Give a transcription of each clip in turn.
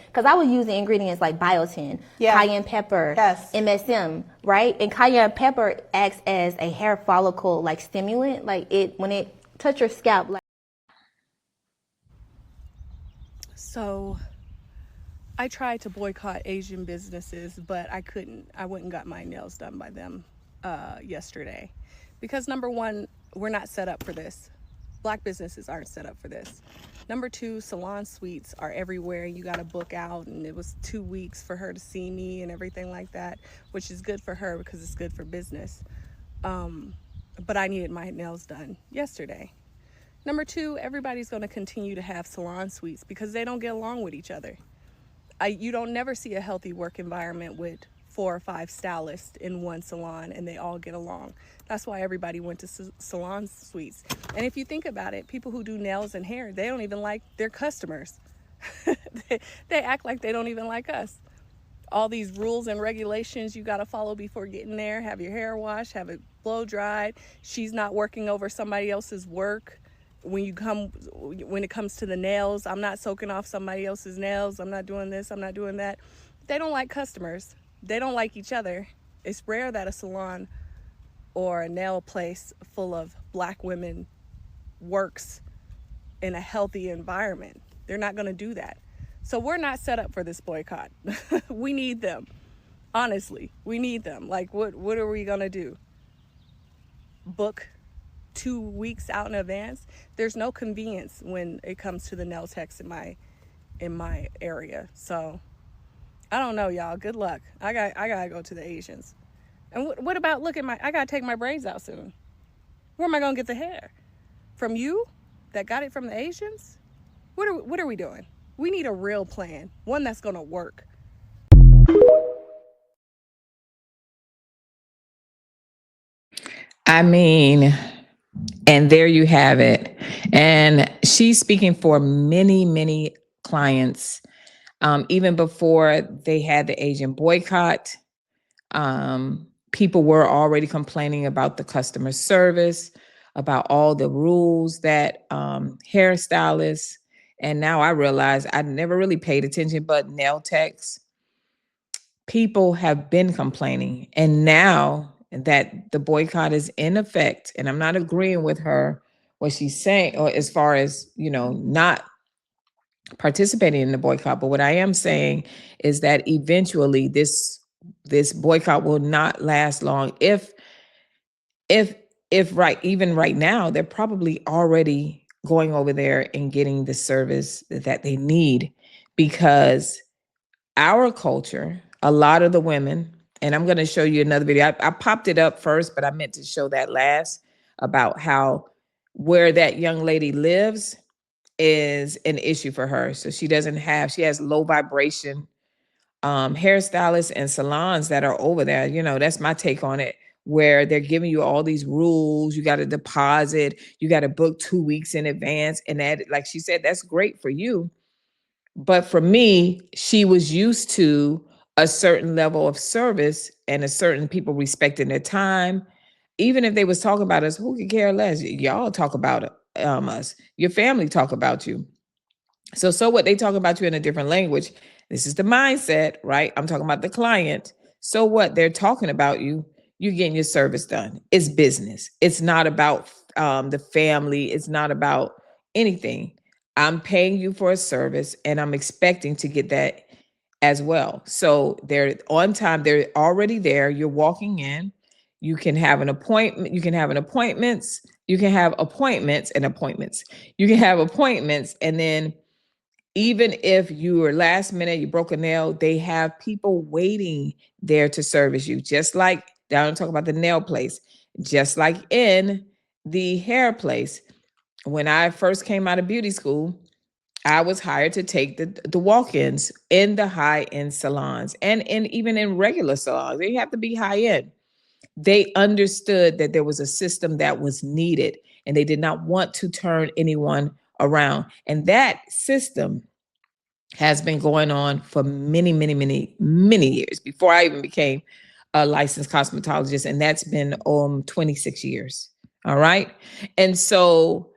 because I would use the ingredients like biotin, cayenne pepper, MSM, right? And cayenne pepper acts as a hair follicle like stimulant, like when it touch your scalp. So I tried to boycott Asian businesses, but I couldn't. I went and got my nails done by them yesterday because number one, we're not set up for this. Black businesses aren't set up for this. Number two, salon suites are everywhere. You got to book out, and it was 2 weeks for her to see me and everything like that, which is good for her because it's good for business. But I needed my nails done yesterday. Number two, everybody's going to continue to have salon suites because they don't get along with each other. You don't never see a healthy work environment with 4 or 5 stylists in one salon and they all get along. That's why everybody went to salon suites. And if you think about it, people who do nails and hair, they don't even like their customers. they act like they don't even like us. All these rules and regulations you got to follow before getting there. Have your hair washed, have it blow dried. She's not working over somebody else's work. When it comes to the nails, I'm not soaking off somebody else's nails. I'm not doing this, I'm not doing that. They don't like customers. They don't like each other. It's rare that a salon or a nail place full of Black women works in a healthy environment. They're not going to do that. So we're not set up for this boycott. We need them. Honestly, we need them. Like, what are we going to do? Book 2 weeks out in advance? There's no convenience when it comes to the nail techs in my area. So I don't know, y'all. Good luck. I gotta go to the Asians. And what about I gotta take my braids out soon. Where am I gonna get the hair? From you that got it from the Asians? What are we doing? We need a real plan, one that's gonna work. I mean, and there you have it. And she's speaking for many, many clients. Even before they had the Asian boycott, people were already complaining about the customer service, about all the rules that hairstylists, and now I realize I never really paid attention, but nail techs, people have been complaining. And now that the boycott is in effect, and I'm not agreeing with her, what she's saying, or as far as, not participating in the boycott, but what I am saying is that eventually this boycott will not last long. If even right now, they're probably already going over there and getting the service that they need, because our culture, a lot of the women, and I'm going to show you another video. I popped it up first, but I meant to show that last, about how where that young lady lives is an issue for her. So she has low vibration hairstylists and salons that are over there. That's my take on it, where they're giving you all these rules. You got to deposit, you got to book 2 weeks in advance. And that, like she said, that's great for you. But for me, she was used to a certain level of service and a certain people respecting their time. Even if they was talking about us, who could care less? Y'all talk about us. Your family talk about you. So what, they talk about you in a different language. This is the mindset, right? I'm talking about the client. So what, they're talking about you. You're getting your service done. It's business. It's not about the family. It's not about anything. I'm paying you for a service and I'm expecting to get that as well. So they're on time. They're already there. You're walking in. You can have an appointment. You can have appointments. You can have appointments and appointments. You can have appointments. And then even if you were last minute, you broke a nail, they have people waiting there to service you. Just like, down and talk about the nail place, just like in the hair place. When I first came out of beauty school, I was hired to take the walk-ins in the high-end salons, and even in regular salons. They have to be high-end. They understood that there was a system that was needed, and they did not want to turn anyone around. And that system has been going on for many, many, many, many years, before I even became a licensed cosmetologist. And that's been 26 years. All right. And so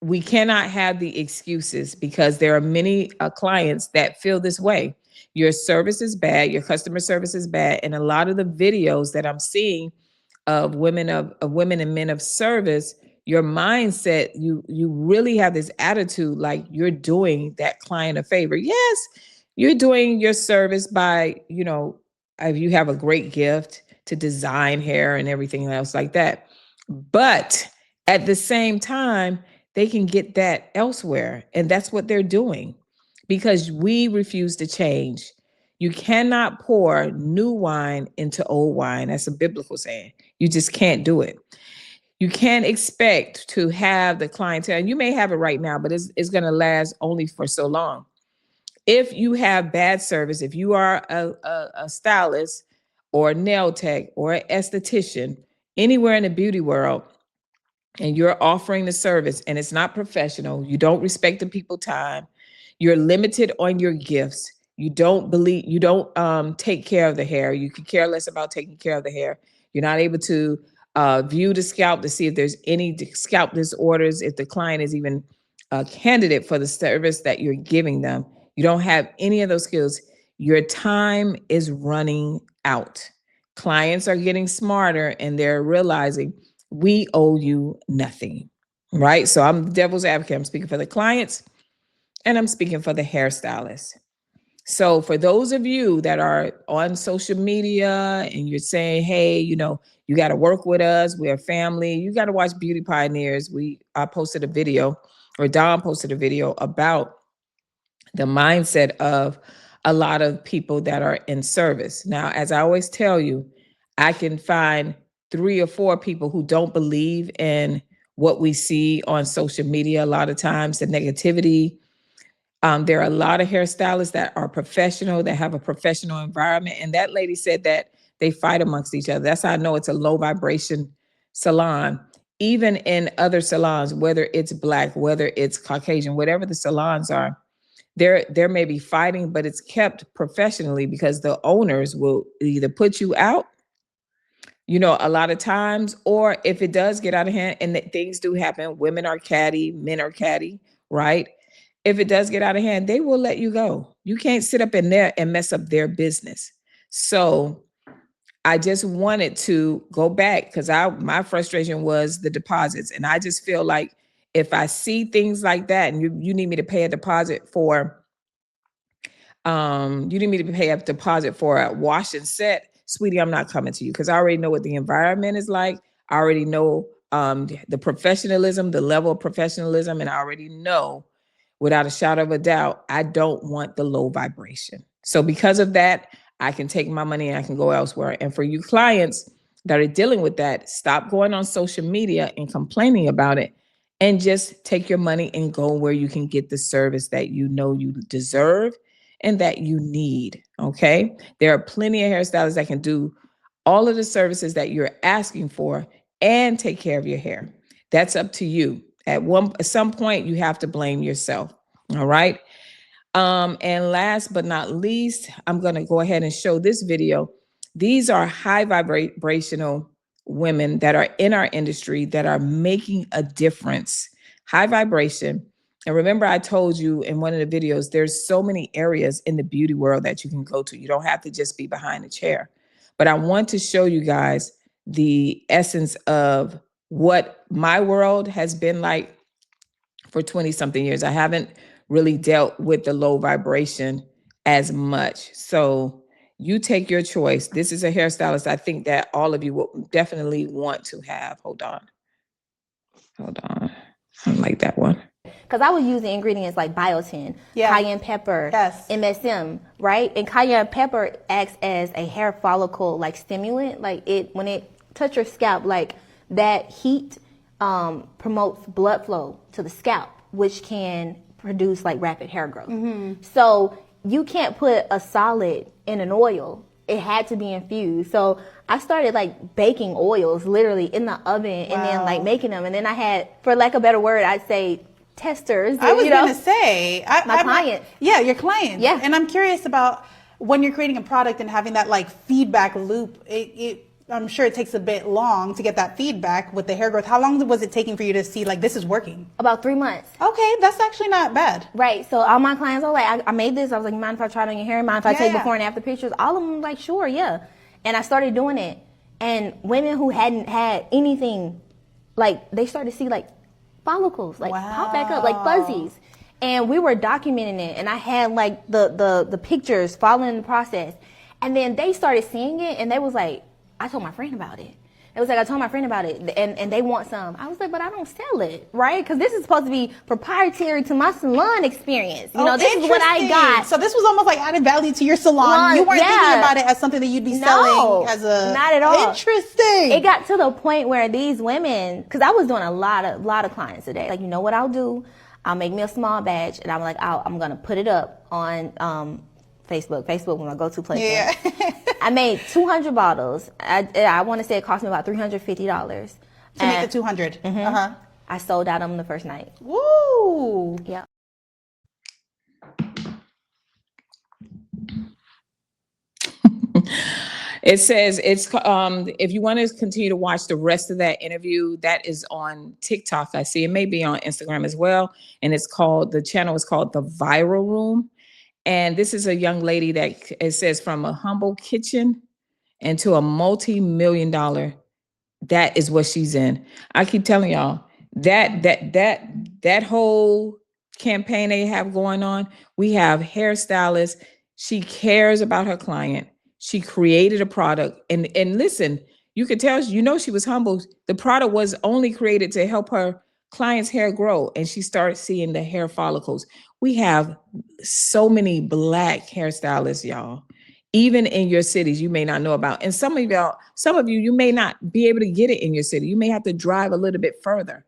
we cannot have the excuses, because there are many clients that feel this way. Your service is bad, your customer service is bad, and a lot of the videos that I'm seeing of women and men of service, your mindset, you really have this attitude like you're doing that client a favor. Yes, you're doing your service by, if you have a great gift to design hair and everything else like that. But at the same time, they can get that elsewhere. And that's what they're doing, because we refuse to change. You cannot pour new wine into old wine. That's a biblical saying. You just can't do it. You can't expect to have the clientele, and you may have it right now, but it's going to last only for so long. If you have bad service, if you are a stylist or a nail tech or an esthetician anywhere in the beauty world, and you're offering the service and it's not professional, you don't respect the people's time, you're limited on your gifts, you don't take care of the hair, you could care less about taking care of the hair, you're not able to view the scalp to see if there's any scalp disorders, if the client is even a candidate for the service that you're giving them, you don't have any of those skills, your time is running out. Clients are getting smarter and they're realizing we owe you nothing, right? So I'm the devil's advocate. I'm speaking for the clients and I'm speaking for the hairstylists. So for those of you that are on social media and you're saying, hey, you got to work with us, we're a family, you got to watch Beauty Pioneers. I posted a video, or Don posted a video about the mindset of a lot of people that are in service. Now, as I always tell you, I can find 3 or 4 people who don't believe in what we see on social media. A lot of times, the negativity. There are a lot of hairstylists that are professional, that have a professional environment. And that lady said that they fight amongst each other. That's how I know it's a low vibration salon. Even in other salons, whether it's Black, whether it's Caucasian, whatever the salons are, there may be fighting, but it's kept professionally, because the owners will either put you out, a lot of times, or if it does get out of hand, and things do happen, women are catty, men are catty, right? If it does get out of hand, they will let you go. You can't sit up in there and mess up their business. So I just wanted to go back, because my frustration was the deposits. And I just feel like if I see things like that, and you need me to pay a deposit for, a wash and set, sweetie, I'm not coming to you, because I already know what the environment is like. I already know the professionalism, the level of professionalism, and I already know without a shadow of a doubt, I don't want the low vibration. So because of that, I can take my money and I can go elsewhere. And for you clients that are dealing with that, stop going on social media and complaining about it, and just take your money and go where you can get the service that you know you deserve and that you need, okay? There are plenty of hairstylists that can do all of the services that you're asking for and take care of your hair. That's up to you. At some point, you have to blame yourself, all right? And last but not least, I'm gonna go ahead and show this video. These are high vibrational women that are in our industry that are making a difference. High vibration. And remember, I told you in one of the videos, there's so many areas in the beauty world that you can go to. You don't have to just be behind a chair. But I want to show you guys the essence of what my world has been like for 20 something years. I haven't really dealt with the low vibration as much. So you take your choice. This is a hairstylist I think that all of you will definitely want to have. Hold on. I don't like that one. Because I would use the ingredients like biotin, cayenne pepper, MSM, right? And cayenne pepper acts as a hair follicle like stimulant. Like when it touches your scalp, like that heat promotes blood flow to the scalp, which can produce like rapid hair growth. Mm-hmm. So you can't put a solid in an oil. It had to be infused. So I started like baking oils literally in the oven and then like making them. And then I had, for lack of a better word, I'd say testers. I was going to say. My clients. Yeah, your clients. Yeah. And I'm curious about when you're creating a product and having that like feedback loop, I'm sure it takes a bit long to get that feedback with the hair growth. How long was it taking for you to see like this is working? About 3 months. Okay, that's actually not bad. Right. So all my clients are like, I made this. I was like, mind if I try it on your hair? Mind if I take before and after pictures? All of them like, sure, yeah. And I started doing it. And women who hadn't had anything, like they started to see like follicles, like pop back up, like fuzzies. And we were documenting it. And I had like the pictures following the process. And then they started seeing it and they was like, I told my friend about it. It was like, I told my friend about it, and they want some. I was like, but I don't sell it, right? Because this is supposed to be proprietary to my salon experience. You know, this is what I got. So this was almost like added value to your salon. You weren't thinking about it as something that you'd be selling as a... not at all. Interesting. It got to the point where these women, because I was doing a lot of clients a day. Like, you know what I'll do? I'll make me a small batch, and I'm like, I'm going to put it up on Facebook when I go to places. Yeah. I made 200 bottles. I want to say it cost me about $350 to make the 200. Mm-hmm. I sold out them the first night. Woo! Yeah. It says it's if you want to continue to watch the rest of that interview, that is on TikTok. I see it may be on Instagram as well, and the channel is called The Viral Room. And this is a young lady that it says from a humble kitchen into a multi-million-dollar. That is what she's in. I keep telling y'all that whole campaign they have going on. We have hairstylists. She cares about her client. She created a product, and listen, you could tell, she was humble. The product was only created to help her client's hair grow, and she started seeing the hair follicles. We have so many Black hairstylists, y'all. Even in your cities, you may not know about. And some of you may not be able to get it in your city. You may have to drive a little bit further.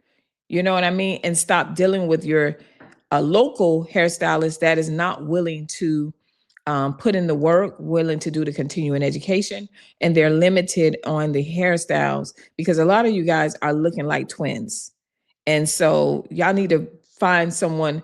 You know what I mean? And stop dealing with your local hairstylist that is not willing to put in the work, willing to do the continuing education, and they're limited on the hairstyles because a lot of you guys are looking like twins. And so y'all need to find someone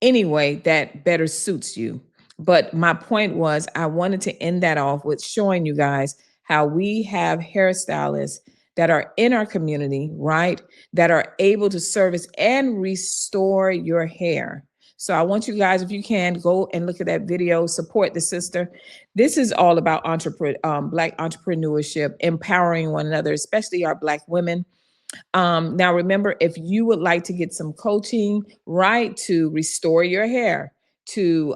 anyway that better suits you. But my point was, I wanted to end that off with showing you guys how we have hairstylists that are in our community, right? That are able to service and restore your hair. So I want you guys, if you can, go and look at that video, support the sister. This is all about Black entrepreneurship, empowering one another, especially our Black women. Now, remember, if you would like to get some coaching, right, to restore your hair, to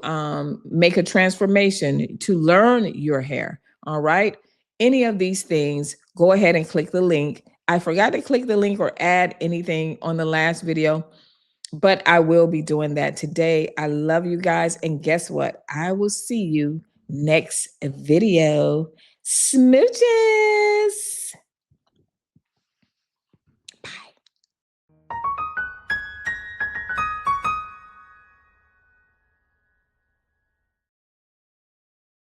make a transformation, to learn your hair, all right, any of these things, go ahead and click the link. I forgot to click the link or add anything on the last video, but I will be doing that today. I love you guys. And guess what? I will see you next video. Smooches.